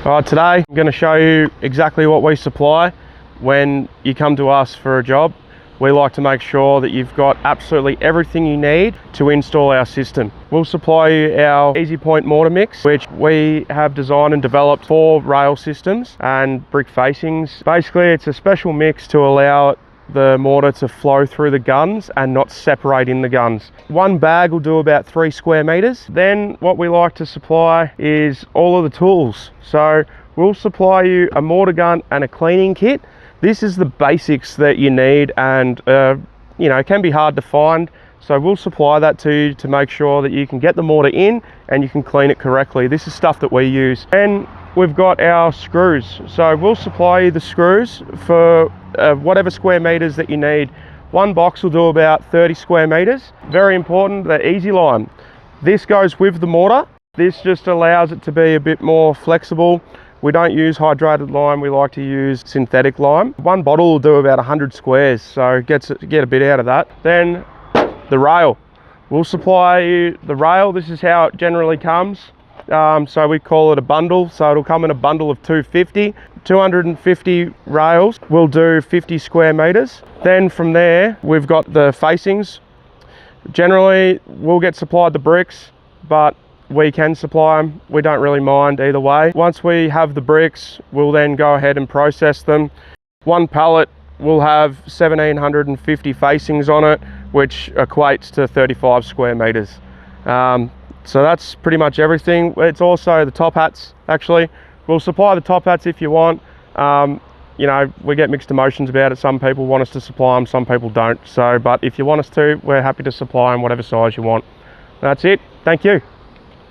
Alright, today I'm going to show you exactly what we supply when you come to us for a job. We like to make sure that you've got absolutely everything you need to install our system. We'll supply you our Easy Point mortar mix, which we have designed and developed for rail systems and brick facings. Basically, it's a special mix to allow the mortar to flow through the guns and not separate in the guns. One bag will do about 3 square meters. Then what we like to supply is all of the tools. So we'll supply you a mortar gun and a cleaning kit. This is the basics that you need, and you know, it can be hard to find. So we'll supply that to you to make sure that you can get the mortar in and you can clean it correctly. This is stuff that we use. And we've got our screws. So we'll supply you the screws for whatever square meters that you need. One box will do about 30 square meters. Very important, the Easy Lime. This goes with the mortar. This just allows it to be a bit more flexible. We don't use hydrated lime, we like to use synthetic lime. One bottle will do about 100 squares, so get a bit out of that. Then the rail. We'll supply you the rail. This is how it generally comes. So we call it a bundle, so it'll come in a bundle of 250. 250 rails will do 50 square meters. Then from there, we've got the facings. Generally, we'll get supplied the bricks, but we can supply them. We don't really mind either way. Once we have the bricks, we'll then go ahead and process them. One pallet will have 1,750 facings on it, which equates to 35 square meters. So that's pretty much everything. It's also the top hats, actually. We'll supply the top hats if you want. You know, we get mixed emotions about it. Some people want us to supply them, some people don't. So, but if you want us to, we're happy to supply them whatever size you want. That's it. Thank you.